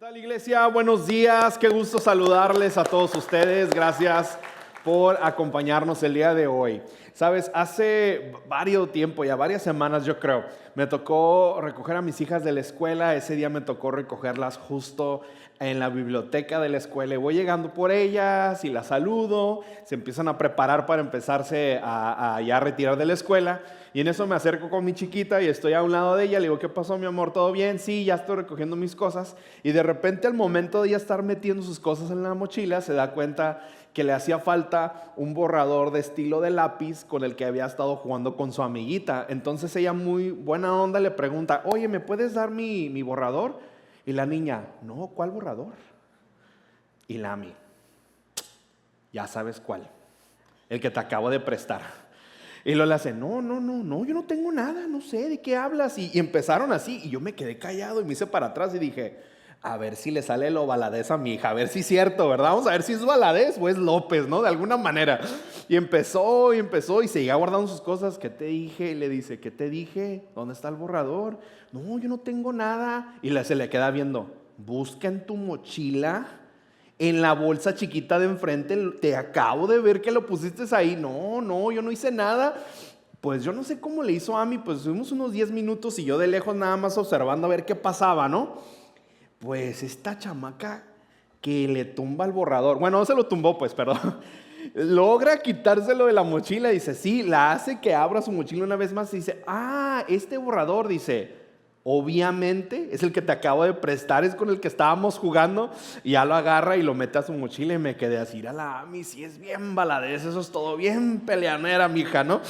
tal, iglesia? Buenos días, qué gusto saludarles a todos ustedes. Gracias por acompañarnos el día de hoy. Sabes, hace varios tiempo, ya varias semanas yo creo, me tocó recoger a mis hijas de la escuela. Ese día me tocó recogerlas justo en la biblioteca de la escuela. Y voy llegando por ellas y las saludo, se empiezan a preparar para empezarse a ya retirar de la escuela. Y en eso me acerco con mi chiquita y estoy a un lado de ella. Le digo, ¿qué pasó, mi amor? ¿Todo bien? Sí, ya estoy recogiendo mis cosas. Y de repente, al momento de ella estar metiendo sus cosas en la mochila, se da cuenta que le hacía falta un borrador de estilo de lápiz con el que había estado jugando con su amiguita. Entonces ella, muy buena onda, le pregunta, oye, ¿me puedes dar mi borrador? Y la niña, no, ¿cuál borrador? Y la Ami, ya sabes cuál, el que te acabo de prestar. Y luego le hace, no, yo no tengo nada, no sé, ¿de qué hablas? Y empezaron así, y yo me quedé callado y me hice para atrás y dije, a ver si le sale lo Valadez a mi hija, a ver si es cierto, ¿verdad? Vamos a ver si es Valadez o es López, ¿no? De alguna manera. Y empezó y seguía guardando sus cosas. ¿Qué te dije? Y le dice, ¿qué te dije? ¿Dónde está el borrador? No, yo no tengo nada. Y se le queda viendo, busca en tu mochila, en la bolsa chiquita de enfrente, te acabo de ver que lo pusiste ahí. No, yo no hice nada. Pues yo no sé cómo le hizo a Ami, pues estuvimos unos 10 minutos y yo de lejos nada más observando a ver qué pasaba, ¿no? Pues esta chamaca que le tumba el borrador, bueno, no se lo tumbó pues, perdón, logra quitárselo de la mochila, dice, sí, la hace que abra su mochila una vez más y dice, este borrador, dice, obviamente es el que te acabo de prestar, es con el que estábamos jugando. Y ya lo agarra y lo mete a su mochila y me quedé así, a Ami, si es bien Valadez, eso es todo bien peleanera, mija, ¿no?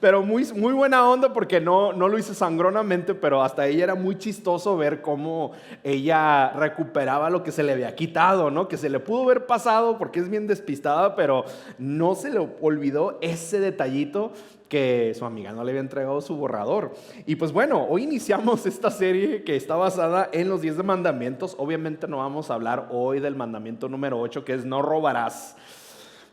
Pero muy, muy buena onda porque no lo hizo sangronamente, pero hasta ella era muy chistoso ver cómo ella recuperaba lo que se le había quitado, ¿no? Que se le pudo haber pasado porque es bien despistada, pero no se le olvidó ese detallito que su amiga no le había entregado su borrador. Y pues bueno, hoy iniciamos esta serie que está basada en los 10 mandamientos. Obviamente no vamos a hablar hoy del mandamiento número 8, que es no robarás.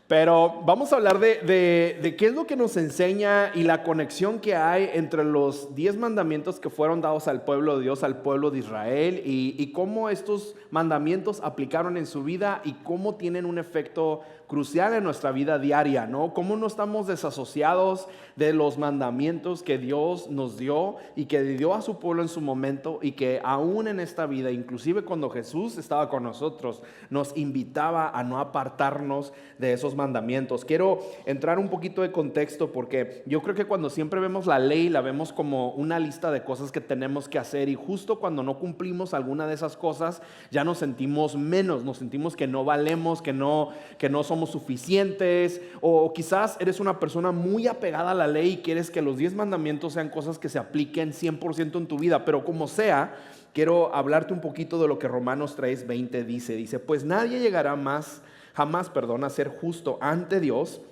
Pero vamos a hablar de qué es lo que nos enseña y la conexión que hay entre los 10 mandamientos que fueron dados al pueblo de Dios, al pueblo de Israel, y cómo estos mandamientos aplicaron en su vida y cómo tienen un efecto crucial en nuestra vida diaria, ¿no? Cómo no estamos desasociados de los mandamientos que Dios nos dio y que dio a su pueblo en su momento, y que aún en esta vida, inclusive cuando Jesús estaba con nosotros, nos invitaba a no apartarnos de esos mandamientos. Quiero entrar un poquito de contexto porque yo creo que cuando siempre vemos la ley, la vemos como una lista de cosas que tenemos que hacer, y justo cuando no cumplimos alguna de esas cosas ya nos sentimos menos, nos sentimos que no valemos, que no somos suficientes, o quizás eres una persona muy apegada a la ley y quieres que los 10 mandamientos sean cosas que se apliquen 100% en tu vida. Pero como sea, quiero hablarte un poquito de lo que Romanos 3:20 dice, pues nadie llegará jamás a ser justo ante Dios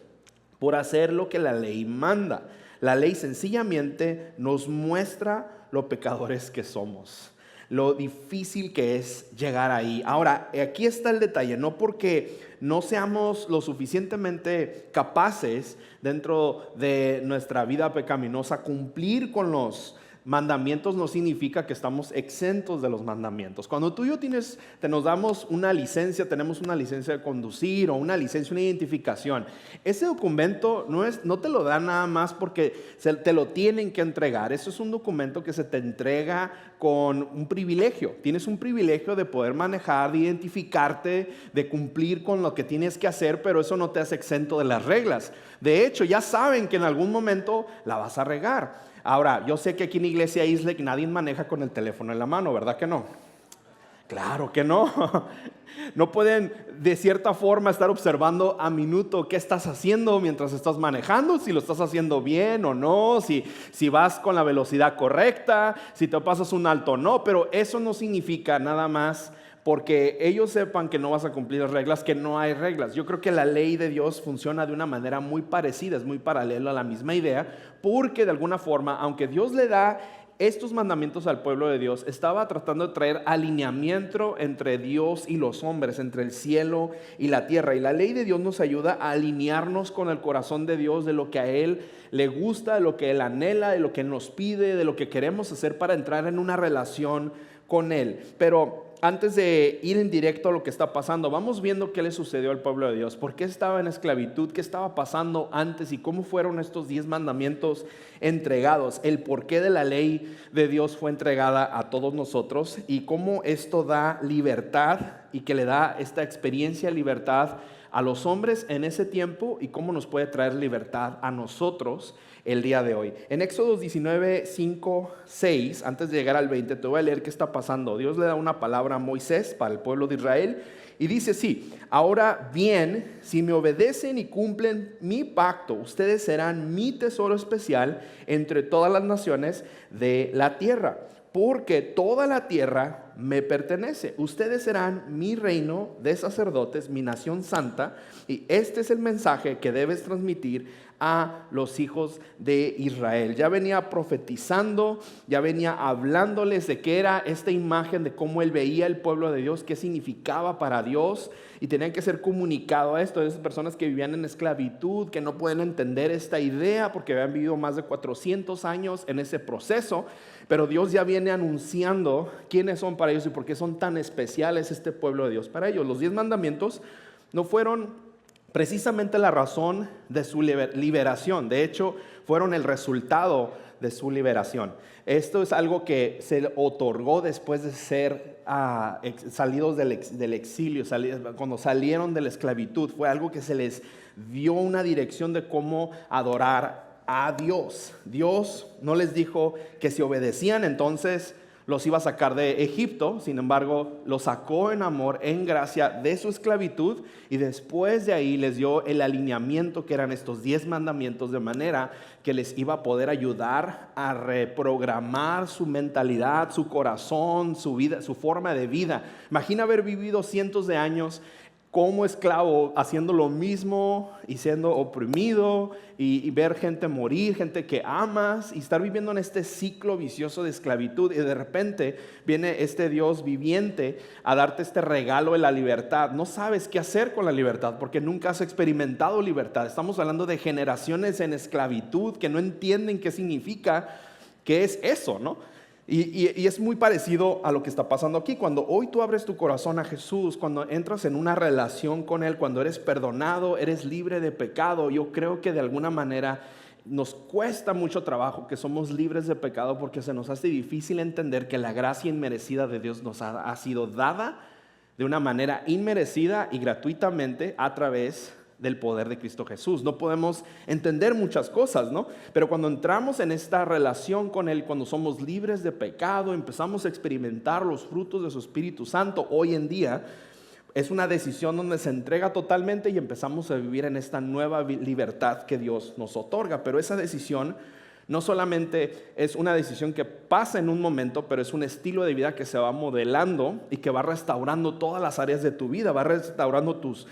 por hacer lo que la ley manda. La ley sencillamente nos muestra lo pecadores que somos, lo difícil que es llegar ahí. Ahora, aquí está el detalle, no porque no seamos lo suficientemente capaces dentro de nuestra vida pecaminosa cumplir con los mandamientos, no significa que estamos exentos de los mandamientos. Cuando tú y yo nos damos una licencia, tenemos una licencia de conducir o una licencia, una identificación, ese documento no te lo dan nada más porque te lo tienen que entregar. Eso es un documento que se te entrega con un privilegio. Tienes un privilegio de poder manejar, de identificarte, de cumplir con lo que tienes que hacer, pero eso no te hace exento de las reglas. De hecho, ya saben que en algún momento la vas a regar. Ahora, yo sé que aquí en Iglesia Islec nadie maneja con el teléfono en la mano, ¿verdad que no? Claro que no. No pueden de cierta forma estar observando a minuto qué estás haciendo mientras estás manejando, si lo estás haciendo bien o no, si vas con la velocidad correcta, si te pasas un alto o no. Pero eso no significa nada más porque ellos sepan que no vas a cumplir las reglas, que no hay reglas. Yo creo que la ley de Dios funciona de una manera muy parecida, es muy paralela a la misma idea, porque de alguna forma, aunque Dios le da estos mandamientos al pueblo de Dios, estaba tratando de traer alineamiento entre Dios y los hombres, entre el cielo y la tierra. Y la ley de Dios nos ayuda a alinearnos con el corazón de Dios, de lo que a Él le gusta, de lo que Él anhela, de lo que Él nos pide, de lo que queremos hacer para entrar en una relación con Él. Pero antes de ir en directo a lo que está pasando, vamos viendo qué le sucedió al pueblo de Dios, por qué estaba en esclavitud, qué estaba pasando antes y cómo fueron estos 10 mandamientos entregados, el porqué de la ley de Dios fue entregada a todos nosotros y cómo esto da libertad y que le da esta experiencia de libertad a los hombres en ese tiempo y cómo nos puede traer libertad a nosotros el día de hoy. En Éxodo 19, 5, 6, antes de llegar al 20, te voy a leer qué está pasando. Dios le da una palabra a Moisés para el pueblo de Israel y dice así: ahora bien, si me obedecen y cumplen mi pacto, ustedes serán mi tesoro especial entre todas las naciones de la tierra, porque toda la tierra me pertenece. Ustedes serán mi reino de sacerdotes, mi nación santa, y este es el mensaje que debes transmitir a los hijos de Israel. Ya venía profetizando, ya venía hablándoles de qué era esta imagen, de cómo él veía el pueblo de Dios, qué significaba para Dios, y tenían que ser comunicado a esto. Esas personas que vivían en esclavitud, que no pueden entender esta idea porque habían vivido más de 400 años en ese proceso, pero Dios ya viene anunciando quiénes son para ellos y por qué son tan especiales este pueblo de Dios para ellos. Los 10 mandamientos no fueron precisamente la razón de su liberación, de hecho fueron el resultado de su liberación. Esto es algo que se otorgó después de ser salidos del exilio, cuando salieron de la esclavitud. Fue algo que se les dio una dirección de cómo adorar a Dios. Dios no les dijo que si obedecían entonces los iba a sacar de Egipto, sin embargo los sacó en amor, en gracia de su esclavitud, y después de ahí les dio el alineamiento que eran estos 10 mandamientos, de manera que les iba a poder ayudar a reprogramar su mentalidad, su corazón, su vida, su forma de vida. Imagina haber vivido cientos de años como esclavo, haciendo lo mismo y siendo oprimido y ver gente morir, gente que amas, y estar viviendo en este ciclo vicioso de esclavitud, y de repente viene este Dios viviente a darte este regalo de la libertad. No sabes qué hacer con la libertad porque nunca has experimentado libertad. Estamos hablando de generaciones en esclavitud que no entienden qué significa, qué es eso, ¿no? Y es muy parecido a lo que está pasando aquí. Cuando hoy tú abres tu corazón a Jesús, cuando entras en una relación con Él, cuando eres perdonado, eres libre de pecado, yo creo que de alguna manera nos cuesta mucho trabajo que somos libres de pecado, porque se nos hace difícil entender que la gracia inmerecida de Dios nos ha sido dada de una manera inmerecida y gratuitamente a través del poder de Cristo Jesús. No podemos entender muchas cosas, ¿no? Pero cuando entramos en esta relación con Él, cuando somos libres de pecado, empezamos a experimentar los frutos de su Espíritu Santo. Hoy en día es una decisión donde se entrega totalmente y empezamos a vivir en esta nueva libertad que Dios nos otorga. Pero esa decisión no solamente es una decisión que pasa en un momento, pero es un estilo de vida que se va modelando y que va restaurando todas las áreas de tu vida, va restaurando tus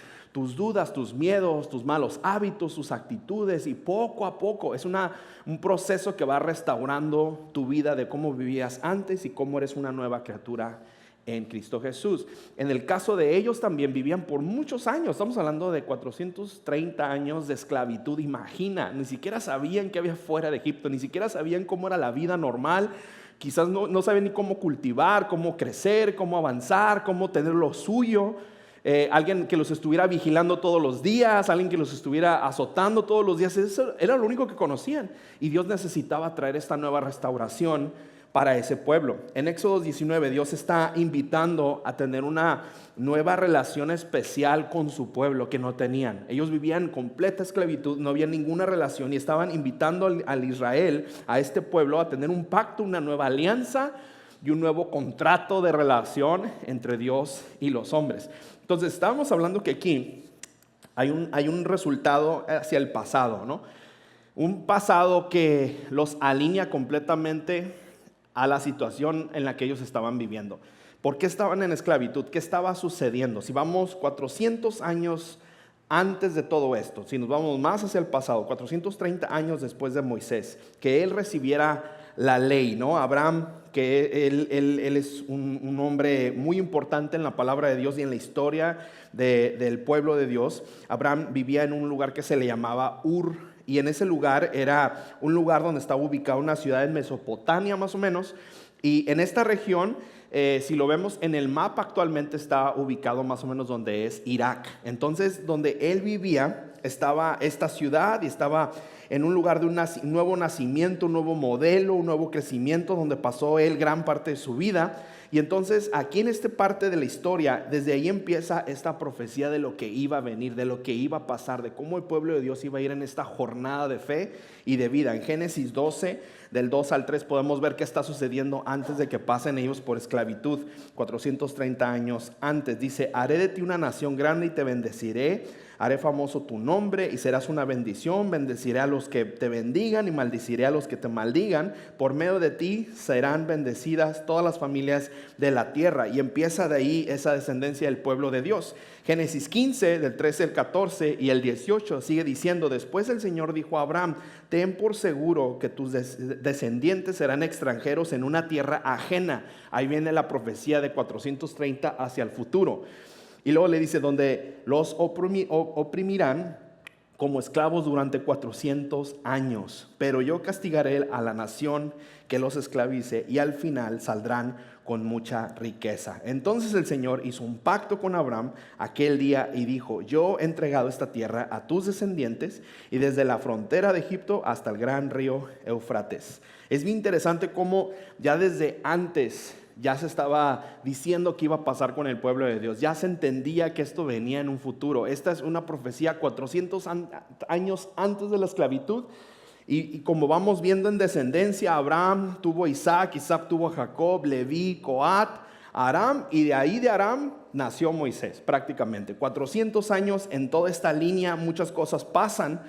dudas, tus miedos, tus malos hábitos, tus actitudes, y poco a poco es un proceso que va restaurando tu vida de cómo vivías antes y cómo eres una nueva criatura en Cristo Jesús. En el caso de ellos también vivían por muchos años, estamos hablando de 430 años de esclavitud. Imagina, ni siquiera sabían qué había fuera de Egipto, ni siquiera sabían cómo era la vida normal. Quizás no sabían ni cómo cultivar, cómo crecer, cómo avanzar, cómo tener lo suyo. Alguien que los estuviera vigilando todos los días, alguien que los estuviera azotando todos los días. Eso era lo único que conocían, y Dios necesitaba traer esta nueva restauración para ese pueblo. En Éxodo 19 Dios está invitando a tener una nueva relación especial con su pueblo que no tenían. Ellos vivían en completa esclavitud, no había ninguna relación, y estaban invitando al Israel, a este pueblo, a tener un pacto, una nueva alianza y un nuevo contrato de relación entre Dios y los hombres. Entonces estábamos hablando que aquí hay un resultado hacia el pasado, ¿no? Un pasado que los alinea completamente a la situación en la que ellos estaban viviendo. ¿Por qué estaban en esclavitud? ¿Qué estaba sucediendo? Si vamos 400 años antes de todo esto, si nos vamos más hacia el pasado, 430 años después de Moisés, que él recibiera la ley, ¿no? Abraham, que él es un hombre muy importante en la palabra de Dios y en la historia del pueblo de Dios. Abraham vivía en un lugar que se le llamaba Ur, y en ese lugar era un lugar donde estaba ubicada una ciudad en Mesopotamia más o menos, y en esta región si lo vemos en el mapa, actualmente está ubicado más o menos donde es Irak. Entonces, donde él vivía, estaba esta ciudad y estaba en un lugar de un nuevo nacimiento, un nuevo modelo, un nuevo crecimiento, donde pasó él gran parte de su vida. Y entonces aquí en esta parte de la historia, desde ahí empieza esta profecía de lo que iba a venir, de lo que iba a pasar, de cómo el pueblo de Dios iba a ir en esta jornada de fe y de vida. En Génesis 12, del 2 al 3, podemos ver qué está sucediendo antes de que pasen ellos por esclavitud, 430 años antes. Dice: haré de ti una nación grande y te bendeciré, haré famoso tu nombre y serás una bendición. Bendeciré a los que te bendigan y maldeciré a los que te maldigan. Por medio de ti serán bendecidas todas las familias de la tierra. Y empieza de ahí esa descendencia del pueblo de Dios. Génesis 15, del 13 al 14 y el 18 sigue diciendo: después el Señor dijo a Abraham: ten por seguro que tus descendientes serán extranjeros en una tierra ajena. Ahí viene la profecía de 430 hacia el futuro. Y luego le dice: donde los oprimirán como esclavos durante 400 años. Pero yo castigaré a la nación que los esclavice y al final saldrán con mucha riqueza. Entonces el Señor hizo un pacto con Abraham aquel día y dijo: yo he entregado esta tierra a tus descendientes, y desde la frontera de Egipto hasta el gran río Éufrates. Es bien interesante cómo ya desde antes ya se estaba diciendo que iba a pasar con el pueblo de Dios. Ya se entendía que esto venía en un futuro. Esta es una profecía 400 años antes de la esclavitud. Y como vamos viendo en descendencia, Abraham tuvo a Isaac, Isaac tuvo a Jacob, Leví, Coat, Aram, y de ahí de Aram nació Moisés prácticamente. 400 años en toda esta línea, muchas cosas pasan.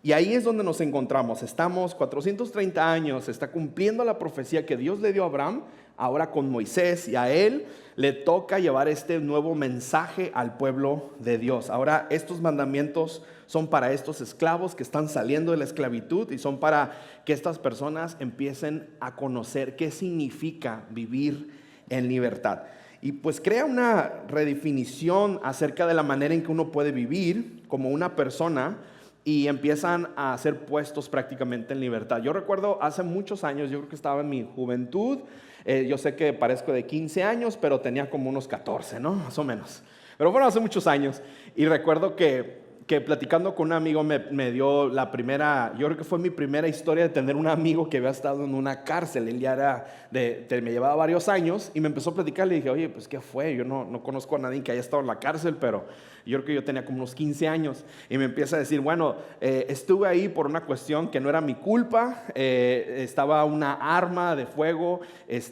Y ahí es donde nos encontramos. Estamos 430 años, está cumpliendo la profecía que Dios le dio a Abraham, ahora con Moisés, y a él le toca llevar este nuevo mensaje al pueblo de Dios. Ahora estos mandamientos son para estos esclavos que están saliendo de la esclavitud, y son para que estas personas empiecen a conocer qué significa vivir en libertad. Y pues crea una redefinición acerca de la manera en que uno puede vivir como una persona, y empiezan a ser puestos prácticamente en libertad. Yo recuerdo hace muchos años, yo creo que estaba en mi juventud, yo sé que parezco de 15 años, pero tenía como unos 14, ¿no? Más o menos. Pero bueno, hace muchos años. Y recuerdo que platicando con un amigo me dio la primera, yo creo que fue mi primera historia de tener un amigo que había estado en una cárcel. Él ya era me llevaba varios años, y me empezó a platicar. Le dije: oye, pues ¿qué fue? Yo no conozco a nadie que haya estado en la cárcel, pero yo creo que yo tenía como unos 15 años. Y me empieza a decir: bueno, estuve ahí por una cuestión que no era mi culpa. Estaba una arma de fuego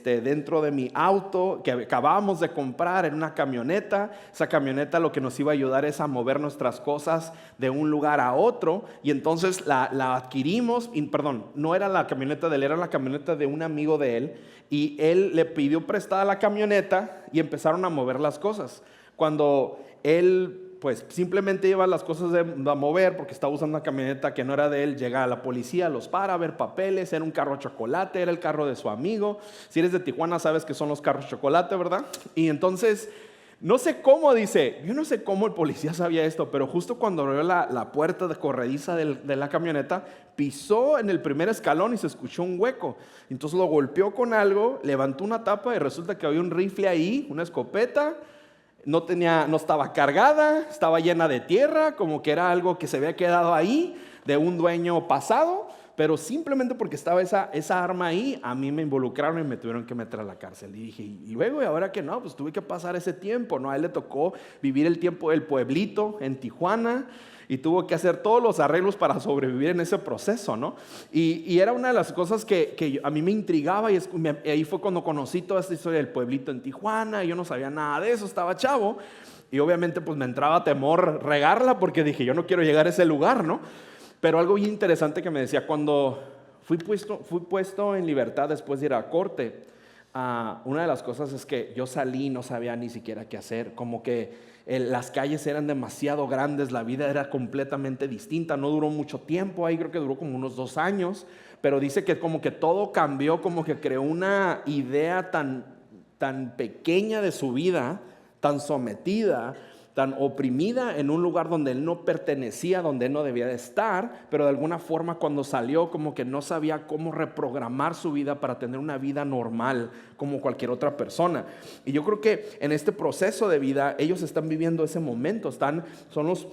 dentro de mi auto que acabábamos de comprar en una camioneta. Esa camioneta lo que nos iba a ayudar es a mover nuestras cosas de un lugar a otro, y entonces la adquirimos. Y, perdón, no era la camioneta de él, era la camioneta de un amigo de él, y él le pidió prestada la camioneta y empezaron a mover las cosas. Cuando él pues simplemente lleva las cosas a mover porque estaba usando una camioneta que no era de él, llega a la policía, los para a ver papeles. Era un carro chocolate, era el carro de su amigo. Si eres de Tijuana sabes que son los carros chocolate, ¿verdad? Y entonces no sé cómo, dice, yo no sé cómo el policía sabía esto, pero justo cuando abrió la puerta de corrediza de la camioneta, pisó en el primer escalón y se escuchó un hueco. Entonces lo golpeó con algo, levantó una tapa y resulta que había un rifle ahí, una escopeta. No estaba cargada, estaba llena de tierra, como que era algo que se había quedado ahí de un dueño pasado. Pero simplemente porque estaba esa arma ahí, a mí me involucraron y me tuvieron que meter a la cárcel. Y dije: y luego, ¿y ahora qué? No, pues tuve que pasar ese tiempo, ¿no? A él le tocó vivir el tiempo del pueblito en Tijuana, y tuvo que hacer todos los arreglos para sobrevivir en ese proceso, ¿no? Y era una de las cosas que a mí me intrigaba, y ahí fue cuando conocí toda esta historia del pueblito en Tijuana. Y yo no sabía nada de eso, estaba chavo, y obviamente pues me entraba temor regarla, porque dije: yo no quiero llegar a ese lugar, ¿no? Pero algo bien interesante que me decía: cuando fui puesto en libertad después de ir a corte, una de las cosas es que yo salí y no sabía ni siquiera qué hacer. Como que las calles eran demasiado grandes, la vida era completamente distinta. No duró mucho tiempo ahí, creo que duró como unos 2 años, pero dice que como que todo cambió, como que creó una idea tan pequeña de su vida, tan sometida, tan oprimida en un lugar donde él no pertenecía, donde él no debía de estar, pero de alguna forma cuando salió como que no sabía cómo reprogramar su vida para tener una vida normal como cualquier otra persona. Y yo creo que en este proceso de vida ellos están viviendo ese momento, son los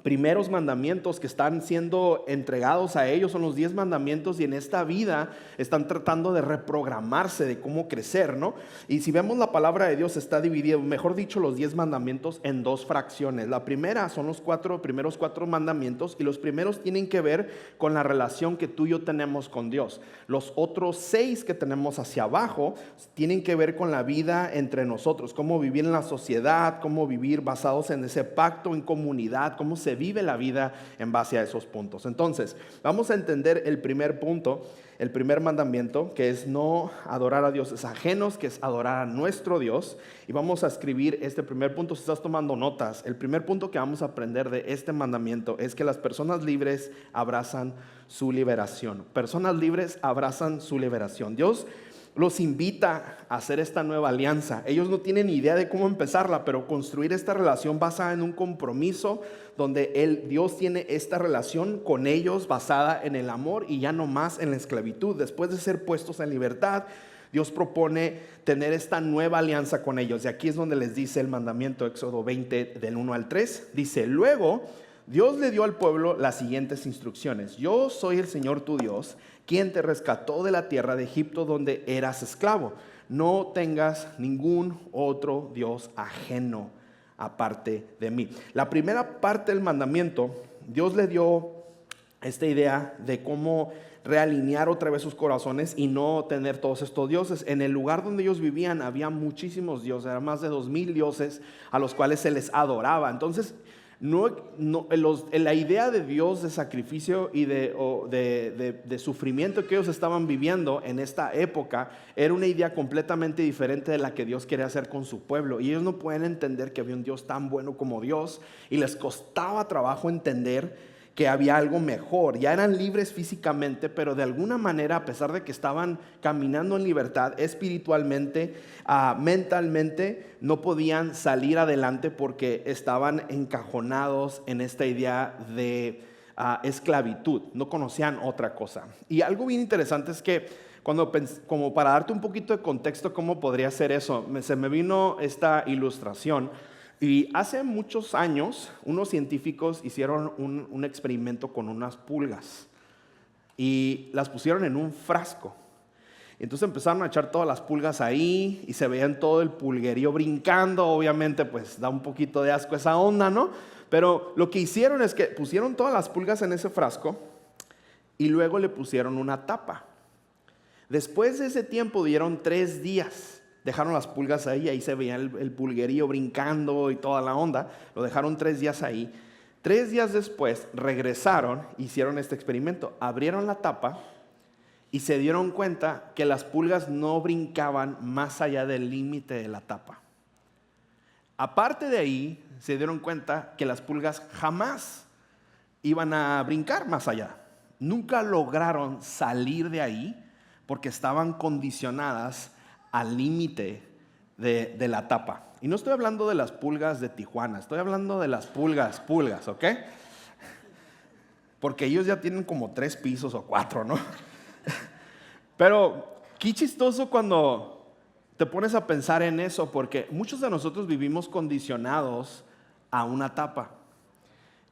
primeros mandamientos que están siendo entregados a ellos, son los 10 mandamientos, y en esta vida están tratando de reprogramarse, de cómo crecer, ¿no? Y si vemos la palabra de Dios está dividida, mejor dicho, los 10 mandamientos en dos fracciones. La primera son los primeros cuatro mandamientos, y los primeros tienen que ver con la relación que tú y yo tenemos con Dios. Los otros 6 que tenemos hacia abajo tienen que ver con la vida entre nosotros, cómo vivir en la sociedad, cómo vivir basados en ese pacto, en comunidad, cómo se vive la vida en base a esos puntos. Entonces, vamos a entender el primer punto, el primer mandamiento, que es no adorar a dioses ajenos, que es adorar a nuestro Dios. Y vamos a escribir este primer punto. Si estás tomando notas, el primer punto que vamos a aprender de este mandamiento es que las personas libres abrazan su liberación. Personas libres abrazan su liberación. Dios los invita a hacer esta nueva alianza. Ellos no tienen ni idea de cómo empezarla, pero construir esta relación basada en un compromiso donde Dios tiene esta relación con ellos basada en el amor y ya no más en la esclavitud. Después de ser puestos en libertad, Dios propone tener esta nueva alianza con ellos. Y aquí es donde les dice el mandamiento, Éxodo 20 del 1 al 3. Dice: luego Dios le dio al pueblo las siguientes instrucciones: yo soy el Señor tu Dios, quien te rescató de la tierra de Egipto donde eras esclavo. No tengas ningún otro Dios ajeno aparte de mí. La primera parte del mandamiento, Dios le dio esta idea de cómo realinear otra vez sus corazones y no tener todos estos dioses. En el lugar donde ellos vivían había muchísimos dioses, eran más de 2000 dioses a los cuales se les adoraba. Entonces, la idea de Dios de sacrificio y de sufrimiento que ellos estaban viviendo en esta época era una idea completamente diferente de la que Dios quería hacer con su pueblo. Y ellos no pueden entender que había un Dios tan bueno como Dios, y les costaba trabajo entender que había algo mejor. Ya eran libres físicamente, pero de alguna manera, a pesar de que estaban caminando en libertad espiritualmente, mentalmente, no podían salir adelante porque estaban encajonados en esta idea de esclavitud. No conocían otra cosa. Y algo bien interesante es que como para darte un poquito de contexto cómo podría ser eso, se me vino esta ilustración. Y hace muchos años, unos científicos hicieron un experimento con unas pulgas y las pusieron en un frasco. Entonces empezaron a echar todas las pulgas ahí y se veían todo el pulguerío brincando. Obviamente, pues da un poquito de asco esa onda, ¿no? Pero lo que hicieron es que pusieron todas las pulgas en ese frasco y luego le pusieron una tapa. Después de ese tiempo dieron 3 días. Dejaron las pulgas ahí se veía el pulguerío brincando y toda la onda. Lo dejaron 3 días ahí. 3 días después regresaron, hicieron este experimento, abrieron la tapa y se dieron cuenta que las pulgas no brincaban más allá del límite de la tapa. Aparte de ahí, se dieron cuenta que las pulgas jamás iban a brincar más allá. Nunca lograron salir de ahí porque estaban condicionadas al límite de la tapa. Y no estoy hablando de las pulgas de Tijuana, estoy hablando de las pulgas, ¿ok? Porque ellos ya tienen como 3 pisos o 4, ¿no? Pero qué chistoso cuando te pones a pensar en eso, porque muchos de nosotros vivimos condicionados a una tapa.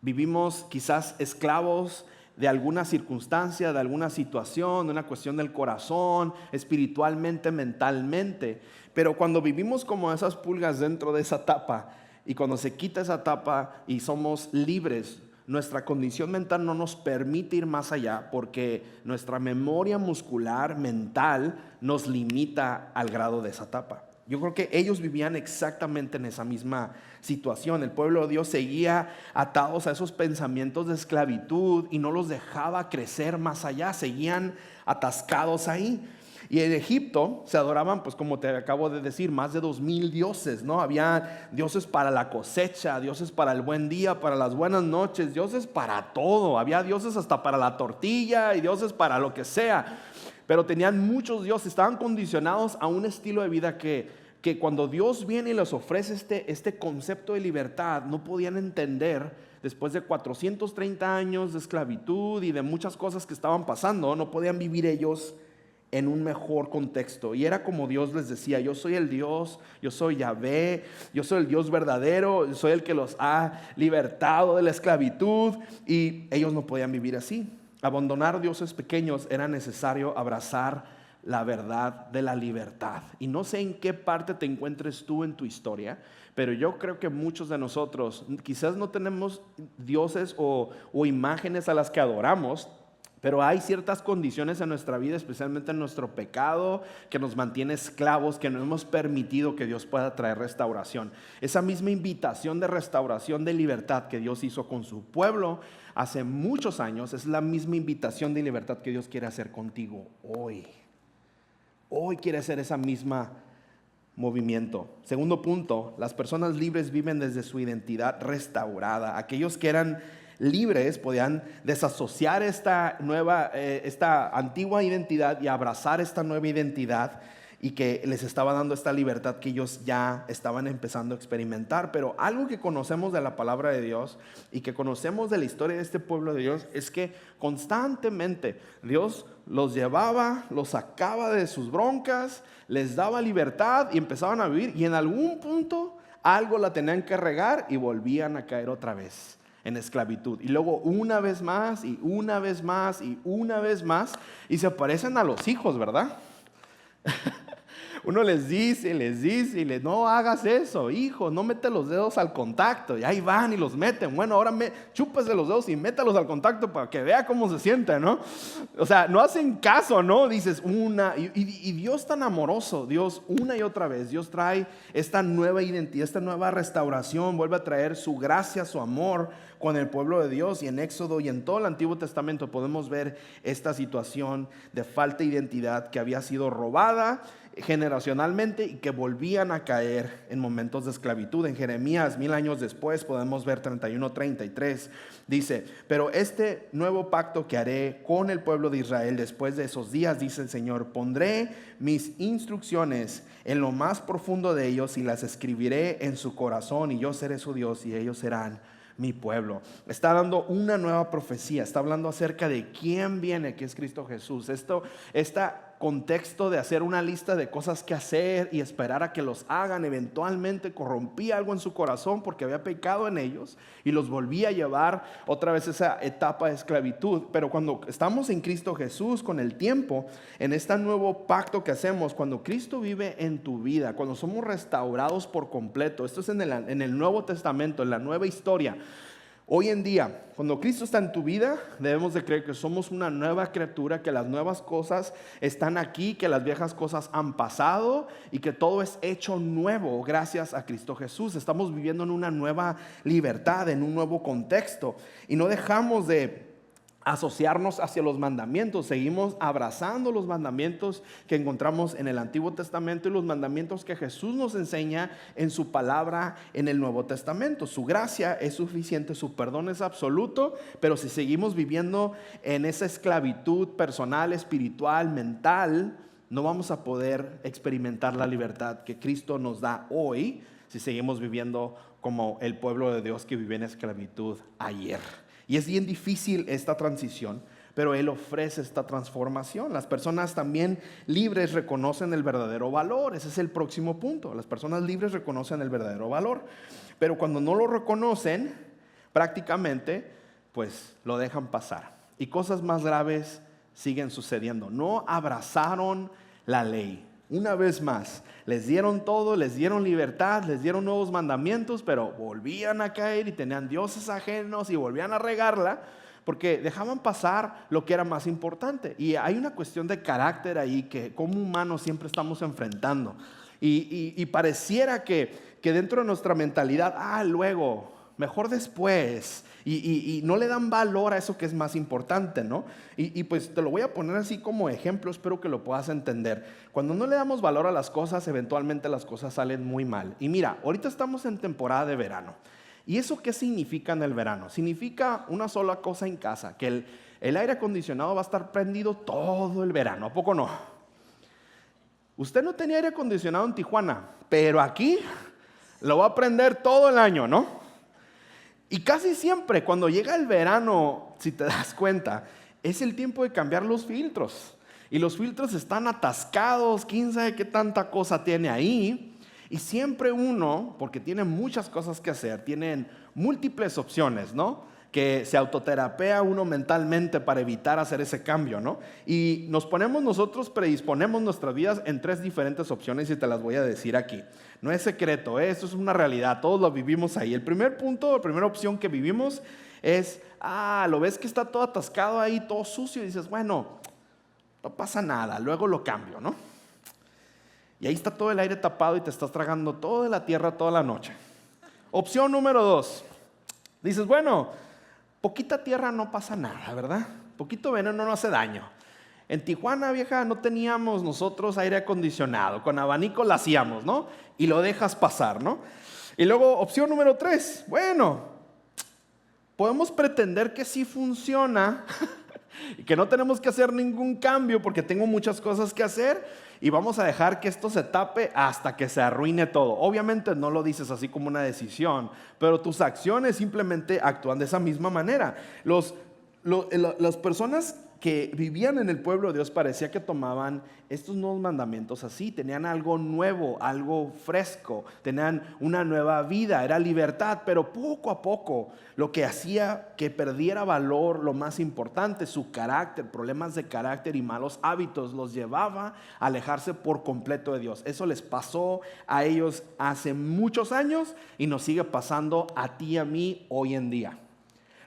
Vivimos quizás esclavos de alguna circunstancia, de alguna situación, de una cuestión del corazón, espiritualmente, mentalmente. Pero cuando vivimos como esas pulgas dentro de esa tapa, y cuando se quita esa tapa y somos libres, nuestra condición mental no nos permite ir más allá porque nuestra memoria muscular, mental, nos limita al grado de esa tapa. Yo creo que ellos vivían exactamente en esa misma situación. El pueblo de Dios seguía atados a esos pensamientos de esclavitud y no los dejaba crecer más allá. Seguían atascados ahí. Y en Egipto se adoraban, pues como te acabo de decir, más de 2000 dioses, ¿no? Había dioses para la cosecha, dioses para el buen día, para las buenas noches, dioses para todo. Había dioses hasta para la tortilla y dioses para lo que sea. Pero tenían muchos dioses, estaban condicionados a un estilo de vida que que cuando Dios viene y les ofrece este concepto de libertad, no podían entender, después de 430 años de esclavitud y de muchas cosas que estaban pasando, no podían vivir ellos en un mejor contexto. Y era como Dios les decía: yo soy el Dios, yo soy Yahvé, yo soy el Dios verdadero, soy el que los ha libertado de la esclavitud, y ellos no podían vivir así. Abandonar dioses pequeños, era necesario abrazar la verdad de la libertad. Y no sé en qué parte te encuentres tú en tu historia, pero yo creo que muchos de nosotros quizás no tenemos dioses o imágenes a las que adoramos, pero hay ciertas condiciones en nuestra vida, especialmente en nuestro pecado, que nos mantiene esclavos, que no hemos permitido que Dios pueda traer restauración. Esa misma invitación de restauración, de libertad que Dios hizo con su pueblo hace muchos años, es la misma invitación de libertad que Dios quiere hacer contigo hoy. Hoy quiere hacer esa misma movimiento. Segundo punto, las personas libres viven desde su identidad restaurada. Aquellos que eran libres podían desasociar esta antigua identidad y abrazar esta nueva identidad, y que les estaba dando esta libertad que ellos ya estaban empezando a experimentar. Pero algo que conocemos de la palabra de Dios y que conocemos de la historia de este pueblo de Dios es que constantemente Dios los llevaba, los sacaba de sus broncas, les daba libertad y empezaban a vivir, y en algún punto algo la tenían que regar y volvían a caer otra vez en esclavitud, y luego una vez más y una vez más y una vez más, y se parecen a los hijos, ¿verdad? Uno les dice, no hagas eso, hijo, no mete los dedos al contacto, y ahí van y los meten. Bueno, ahora chúpese los dedos y métalos al contacto para que vea cómo se siente, ¿no? O sea, no hacen caso, ¿no? Dices y Dios tan amoroso, Dios una y otra vez, Dios trae esta nueva identidad, esta nueva restauración, vuelve a traer su gracia, su amor con el pueblo de Dios. Y en Éxodo y en todo el Antiguo Testamento podemos ver esta situación de falta de identidad que había sido robada generacionalmente y que volvían a caer en momentos de esclavitud. En Jeremías, 1000 años después, podemos ver 31:33, dice: pero este nuevo pacto que haré con el pueblo de Israel después de esos días, dice el Señor, pondré mis instrucciones en lo más profundo de ellos y las escribiré en su corazón, y yo seré su Dios y ellos serán mi pueblo. Está dando una nueva profecía, está hablando acerca de quién viene, que es Cristo Jesús. Esta contexto de hacer una lista de cosas que hacer y esperar a que los hagan, eventualmente corrompía algo en su corazón porque había pecado en ellos y los volvía a llevar otra vez a esa etapa de esclavitud. Pero cuando estamos en Cristo Jesús, con el tiempo, en este nuevo pacto que hacemos, cuando Cristo vive en tu vida, cuando somos restaurados por completo, esto es en el Nuevo Testamento, en la nueva historia. Hoy en día, cuando Cristo está en tu vida, debemos de creer que somos una nueva criatura, que las nuevas cosas están aquí, que las viejas cosas han pasado y que todo es hecho nuevo gracias a Cristo Jesús. Estamos viviendo en una nueva libertad, en un nuevo contexto, y no dejamos de asociarnos hacia los mandamientos. Seguimos abrazando los mandamientos que encontramos en el Antiguo Testamento y los mandamientos que Jesús nos enseña en su palabra en el Nuevo Testamento. Su gracia es suficiente, su perdón es absoluto, pero si seguimos viviendo en esa esclavitud personal, espiritual, mental, no vamos a poder experimentar la libertad que Cristo nos da hoy si seguimos viviendo como el pueblo de Dios que vive en esclavitud ayer. Y es bien difícil esta transición, pero Él ofrece esta transformación. Las personas también libres reconocen el verdadero valor. Ese es el próximo punto. Las personas libres reconocen el verdadero valor, pero cuando no lo reconocen, prácticamente, pues lo dejan pasar. Y cosas más graves siguen sucediendo. No abrazaron la ley. Una vez más, les dieron todo, les dieron libertad, les dieron nuevos mandamientos, pero volvían a caer y tenían dioses ajenos y volvían a regarla porque dejaban pasar lo que era más importante. Y hay una cuestión de carácter ahí que como humanos siempre estamos enfrentando. Y pareciera que dentro de nuestra mentalidad, luego, mejor después, y no le dan valor a eso que es más importante, ¿no? Y pues te lo voy a poner así como ejemplo, espero que lo puedas entender. Cuando no le damos valor a las cosas, eventualmente las cosas salen muy mal. Y mira, ahorita estamos en temporada de verano. ¿Y eso qué significa en el verano? Significa una sola cosa en casa, que el aire acondicionado va a estar prendido todo el verano, ¿a poco no? usted no tenía aire acondicionado en Tijuana, pero aquí lo va a prender todo el año, ¿no? Y casi siempre cuando llega el verano, si te das cuenta, es el tiempo de cambiar los filtros. Y los filtros están atascados, quién sabe qué tanta cosa tiene ahí. Y siempre uno, porque tiene muchas cosas que hacer, tienen múltiples opciones, ¿no? Que se autoterapea uno mentalmente para evitar hacer ese cambio, ¿no? Y nos ponemos nosotros, predisponemos nuestras vidas en 3 diferentes opciones y te las voy a decir aquí. No es secreto, esto es una realidad, todos lo vivimos ahí. El primer punto, la primera opción que vivimos es, lo ves que está todo atascado ahí, todo sucio y dices, bueno, no pasa nada, luego lo cambio, ¿no? Y ahí está todo el aire tapado y te estás tragando toda la tierra toda la noche. Opción número 2. Dices, bueno, poquita tierra no pasa nada, ¿verdad? Poquito veneno no hace daño. En Tijuana, vieja, no teníamos nosotros aire acondicionado. Con abanico lo hacíamos, ¿no? Y lo dejas pasar, ¿no? Y luego, opción número 3. Bueno, podemos pretender que sí funciona y que no tenemos que hacer ningún cambio porque tengo muchas cosas que hacer y vamos a dejar que esto se tape hasta que se arruine todo. Obviamente no lo dices así como una decisión, pero tus acciones simplemente actúan de esa misma manera. Las personas que vivían en el pueblo de Dios parecía que tomaban estos nuevos mandamientos así, tenían algo nuevo, algo fresco, tenían una nueva vida, era libertad, pero poco a poco lo que hacía que perdiera valor, lo más importante, su carácter, problemas de carácter y malos hábitos, los llevaba a alejarse por completo de Dios. Eso les pasó a ellos hace muchos años y nos sigue pasando a ti y a mí hoy en día.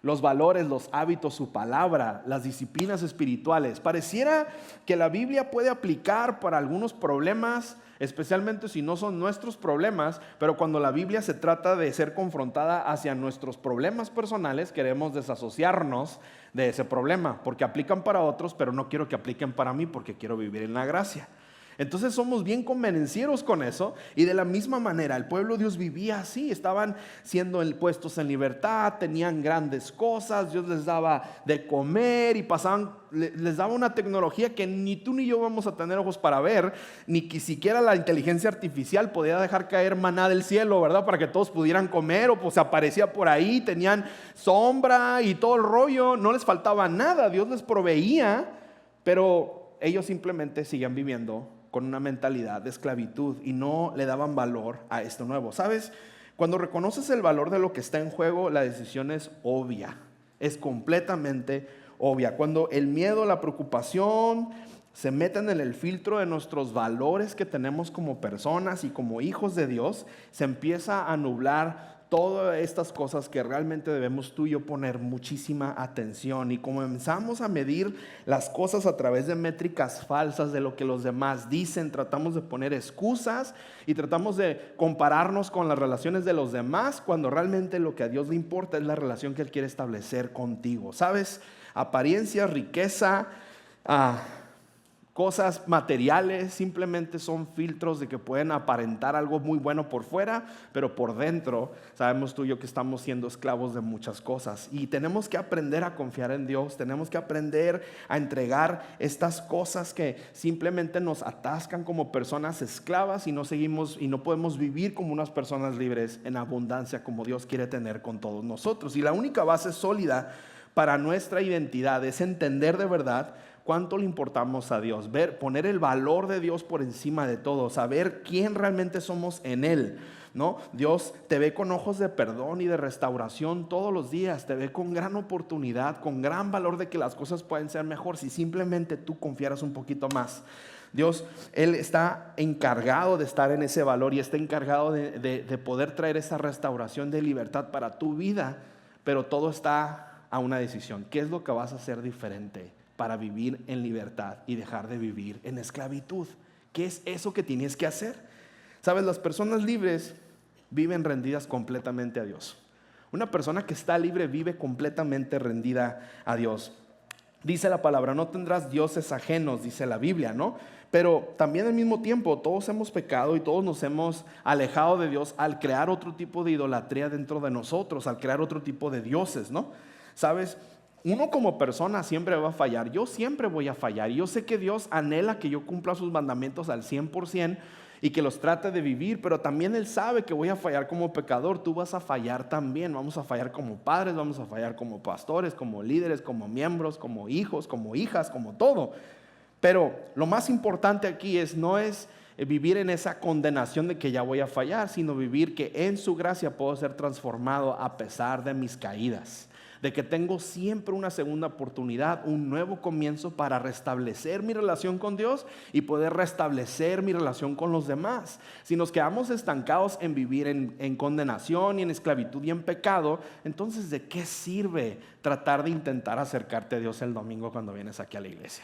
Los valores, los hábitos, su palabra, las disciplinas espirituales. Pareciera que la Biblia puede aplicar para algunos problemas, especialmente si no son nuestros problemas, pero cuando la Biblia se trata de ser confrontada hacia nuestros problemas personales, queremos desasociarnos de ese problema, porque aplican para otros, pero no quiero que apliquen para mí porque quiero vivir en la gracia. Entonces somos bien convenencieros con eso y de la misma manera el pueblo de Dios vivía así, estaban siendo puestos en libertad, tenían grandes cosas, Dios les daba de comer y les daba una tecnología que ni tú ni yo vamos a tener ojos para ver, ni que siquiera la inteligencia artificial podía dejar caer maná del cielo, ¿verdad? Para que todos pudieran comer o pues aparecía por ahí, tenían sombra y todo el rollo, no les faltaba nada, Dios les proveía, pero ellos simplemente seguían viviendo con una mentalidad de esclavitud y no le daban valor a esto nuevo. ¿Sabes? Cuando reconoces el valor de lo que está en juego, la decisión es obvia, es completamente obvia. Cuando el miedo, la preocupación se meten en el filtro de nuestros valores que tenemos como personas y como hijos de Dios, se empieza a nublar todas estas cosas que realmente debemos tú y yo poner muchísima atención y comenzamos a medir las cosas a través de métricas falsas de lo que los demás dicen, tratamos de poner excusas y tratamos de compararnos con las relaciones de los demás cuando realmente lo que a Dios le importa es la relación que Él quiere establecer contigo. ¿Sabes? Apariencia, riqueza, cosas materiales simplemente son filtros de que pueden aparentar algo muy bueno por fuera, pero por dentro sabemos tú y yo que estamos siendo esclavos de muchas cosas y tenemos que aprender a confiar en Dios, tenemos que aprender a entregar estas cosas que simplemente nos atascan como personas esclavas y no seguimos y no podemos vivir como unas personas libres en abundancia como Dios quiere tener con todos nosotros. Y la única base sólida para nuestra identidad es entender de verdad cuánto le importamos a Dios, poner el valor de Dios por encima de todo, saber quién realmente somos en Él, ¿no? Dios te ve con ojos de perdón y de restauración todos los días, te ve con gran oportunidad, con gran valor de que las cosas pueden ser mejor si simplemente tú confiaras un poquito más. Dios, Él está encargado de estar en ese valor y está encargado de poder traer esa restauración de libertad para tu vida, pero todo está a una decisión. ¿Qué es lo que vas a hacer diferente para vivir en libertad y dejar de vivir en esclavitud? ¿Qué es eso que tienes que hacer? Sabes, las personas libres viven rendidas completamente a Dios. Una persona que está libre vive completamente rendida a Dios. Dice la palabra, no tendrás dioses ajenos, dice la Biblia, ¿no? Pero también al mismo tiempo todos hemos pecado y todos nos hemos alejado de Dios al crear otro tipo de idolatría dentro de nosotros, al crear otro tipo de dioses, ¿no? ¿Sabes? Uno como persona siempre va a fallar, yo siempre voy a fallar. Yo sé que Dios anhela que yo cumpla sus mandamientos al 100% y que los trate de vivir, pero también Él sabe que voy a fallar como pecador. Tú vas a fallar también, vamos a fallar como padres, vamos a fallar como pastores, como líderes, como miembros, como hijos, como hijas, como todo. Pero lo más importante aquí no es vivir en esa condenación de que ya voy a fallar, sino vivir que en su gracia puedo ser transformado a pesar de mis caídas, de que tengo siempre una segunda oportunidad, un nuevo comienzo para restablecer mi relación con Dios y poder restablecer mi relación con los demás. Si nos quedamos estancados en vivir en condenación y en esclavitud y en pecado, entonces ¿de qué sirve tratar de intentar acercarte a Dios el domingo cuando vienes aquí a la iglesia?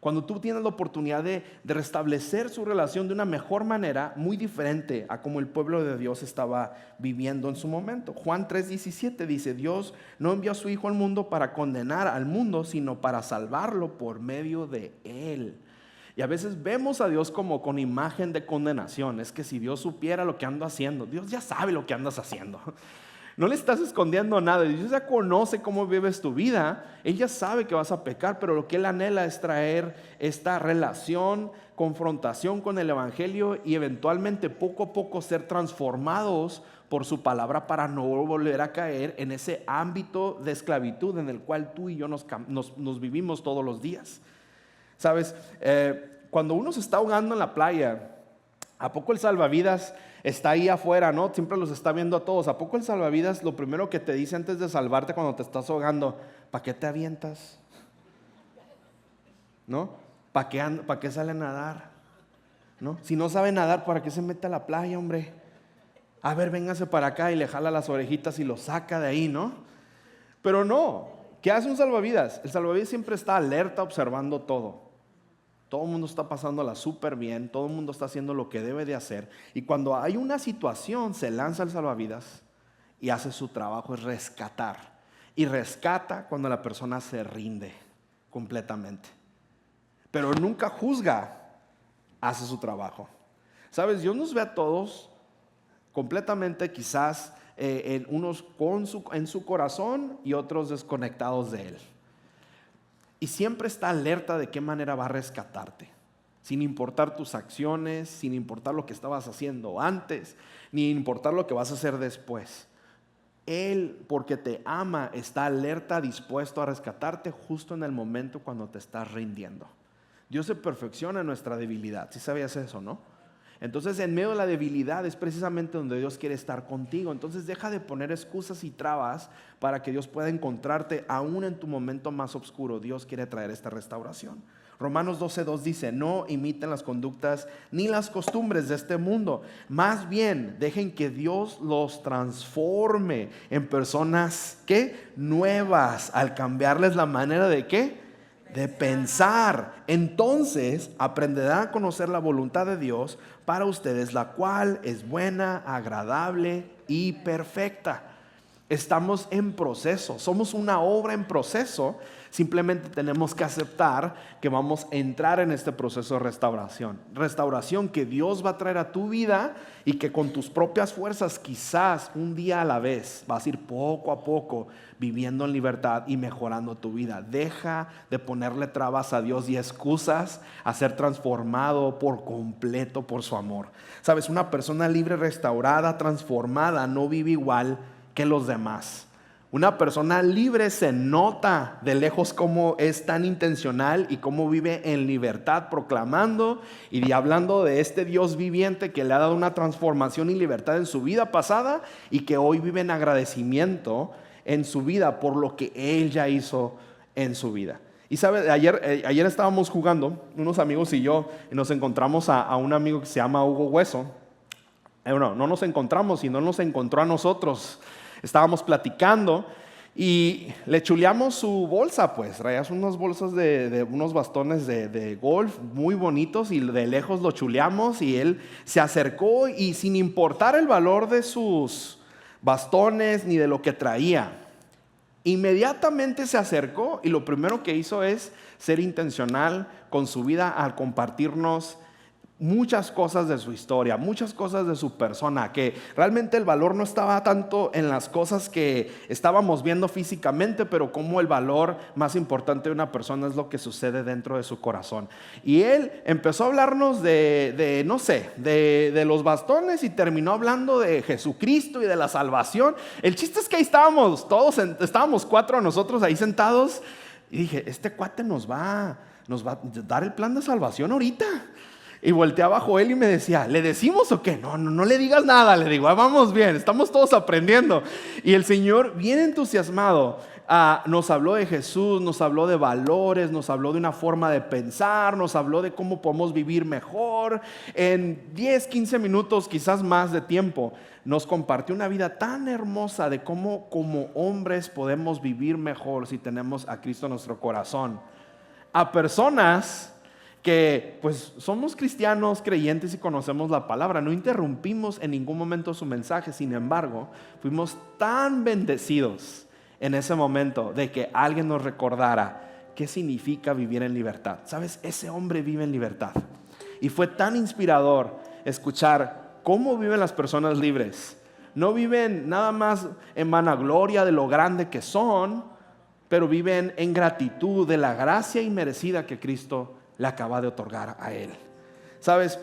Cuando tú tienes la oportunidad de restablecer su relación de una mejor manera, muy diferente a como el pueblo de Dios estaba viviendo en su momento. Juan 3:17 dice, Dios no envió a su Hijo al mundo para condenar al mundo, sino para salvarlo por medio de Él. Y a veces vemos a Dios como con imagen de condenación. Es que si Dios supiera lo que ando haciendo, Dios ya sabe lo que andas haciendo. No le estás escondiendo nada. Dios ya conoce cómo vives tu vida. Él ya sabe que vas a pecar, pero lo que Él anhela es traer esta relación, confrontación con el Evangelio y eventualmente poco a poco ser transformados por su palabra para no volver a caer en ese ámbito de esclavitud en el cual tú y yo nos vivimos todos los días. Sabes, cuando uno se está ahogando en la playa, ¿a poco el salvavidas está ahí afuera, no? Siempre los está viendo a todos. ¿A poco el salvavidas lo primero que te dice antes de salvarte cuando te estás ahogando? ¿Para qué te avientas? ¿No? ¿Para qué sale a nadar? ¿No? Si no sabe nadar, ¿para qué se mete a la playa, hombre? A ver, véngase para acá y le jala las orejitas y lo saca de ahí, ¿no? Pero no. ¿Qué hace un salvavidas? El salvavidas siempre está alerta observando todo. Todo el mundo está pasándola súper bien, todo el mundo está haciendo lo que debe de hacer. Y cuando hay una situación, se lanza el salvavidas y hace su trabajo, es rescatar. Y rescata cuando la persona se rinde completamente. Pero nunca juzga, hace su trabajo. ¿Sabes? Dios nos ve a todos completamente, quizás unos en su corazón y otros desconectados de Él. Y siempre está alerta de qué manera va a rescatarte, sin importar tus acciones, sin importar lo que estabas haciendo antes, ni importar lo que vas a hacer después. Él, porque te ama, está alerta, dispuesto a rescatarte justo en el momento cuando te estás rindiendo. Dios se perfecciona en nuestra debilidad. ¿Sí sabías eso, no? Entonces, en medio de la debilidad es precisamente donde Dios quiere estar contigo. Entonces, deja de poner excusas y trabas para que Dios pueda encontrarte aún en tu momento más oscuro. Dios quiere traer esta restauración. Romanos 12:2 dice, no imiten las conductas ni las costumbres de este mundo. Más bien, dejen que Dios los transforme en personas, ¿qué? Nuevas, al cambiarles la manera de ¿qué? De pensar. Entonces aprenderán a conocer la voluntad de Dios para ustedes, la cual es buena, agradable y perfecta. Estamos en proceso, somos una obra en proceso. Simplemente tenemos que aceptar que vamos a entrar en este proceso de restauración. Restauración que Dios va a traer a tu vida y que con tus propias fuerzas, quizás un día a la vez, vas a ir poco a poco viviendo en libertad y mejorando tu vida. Deja de ponerle trabas a Dios y excusas a ser transformado por completo por su amor. Sabes, una persona libre, restaurada, transformada, no vive igual que los demás. Una persona libre se nota de lejos cómo es tan intencional y cómo vive en libertad, proclamando y hablando de este Dios viviente que le ha dado una transformación y libertad en su vida pasada y que hoy vive en agradecimiento en su vida por lo que Él ya hizo en su vida. Y sabes, ayer estábamos jugando, unos amigos y yo, y nos encontramos a un amigo que se llama Hugo Hueso. No nos encontramos, sino nos encontró a nosotros. Estábamos platicando y le chuleamos su bolsa, pues traías unas bolsas de unos bastones de golf muy bonitos y de lejos lo chuleamos y él se acercó y sin importar el valor de sus bastones ni de lo que traía, inmediatamente se acercó y lo primero que hizo es ser intencional con su vida al compartirnos muchas cosas de su historia, muchas cosas de su persona, que realmente el valor no estaba tanto en las cosas que estábamos viendo físicamente, pero como el valor más importante de una persona es lo que sucede dentro de su corazón. Y él empezó a hablarnos de los bastones y terminó hablando de Jesucristo y de la salvación. El chiste es que ahí estábamos 4 nosotros ahí sentados y dije, este cuate nos va a dar el plan de salvación ahorita. Y volteaba a Joel y me decía, ¿le decimos o qué? No le digas nada. Le digo, vamos bien, estamos todos aprendiendo. Y el Señor, bien entusiasmado, nos habló de Jesús, nos habló de valores, nos habló de una forma de pensar, nos habló de cómo podemos vivir mejor. En 10, 15 minutos, quizás más de tiempo, nos compartió una vida tan hermosa de cómo como hombres podemos vivir mejor si tenemos a Cristo en nuestro corazón. A personas que pues somos cristianos, creyentes y conocemos la palabra. No interrumpimos en ningún momento su mensaje. Sin embargo, fuimos tan bendecidos en ese momento de que alguien nos recordara qué significa vivir en libertad. ¿Sabes? Ese hombre vive en libertad. Y fue tan inspirador escuchar cómo viven las personas libres. No viven nada más en vanagloria de lo grande que son, pero viven en gratitud de la gracia inmerecida que Cristo le acaba de otorgar a él. ¿Sabes?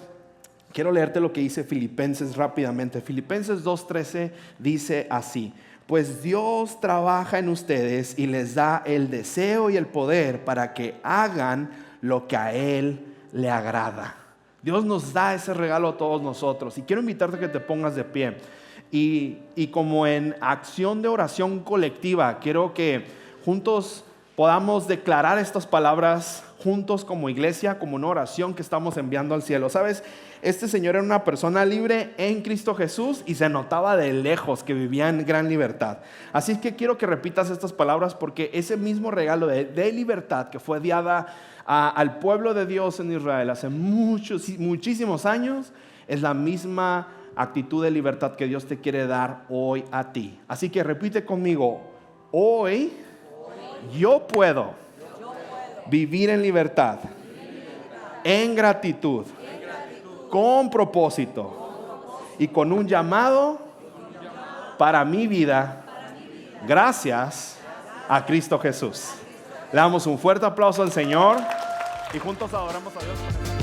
Quiero leerte lo que dice Filipenses rápidamente. Filipenses 2:13 dice así: pues Dios trabaja en ustedes y les da el deseo y el poder para que hagan lo que a Él le agrada. Dios nos da ese regalo a todos nosotros. Y quiero invitarte a que te pongas de pie. Y como en acción de oración colectiva, quiero que juntos podamos declarar estas palabras juntos como iglesia, como una oración que estamos enviando al cielo. ¿Sabes? Este señor era una persona libre en Cristo Jesús y se notaba de lejos que vivía en gran libertad. Así que quiero que repitas estas palabras, porque ese mismo regalo de libertad que fue dada al pueblo de Dios en Israel hace muchísimos años, es la misma actitud de libertad que Dios te quiere dar hoy a ti. Así que repite conmigo: hoy yo puedo vivir en libertad, en gratitud, con propósito y con un llamado para mi vida, gracias a Cristo Jesús. Le damos un fuerte aplauso al Señor y juntos adoramos a Dios.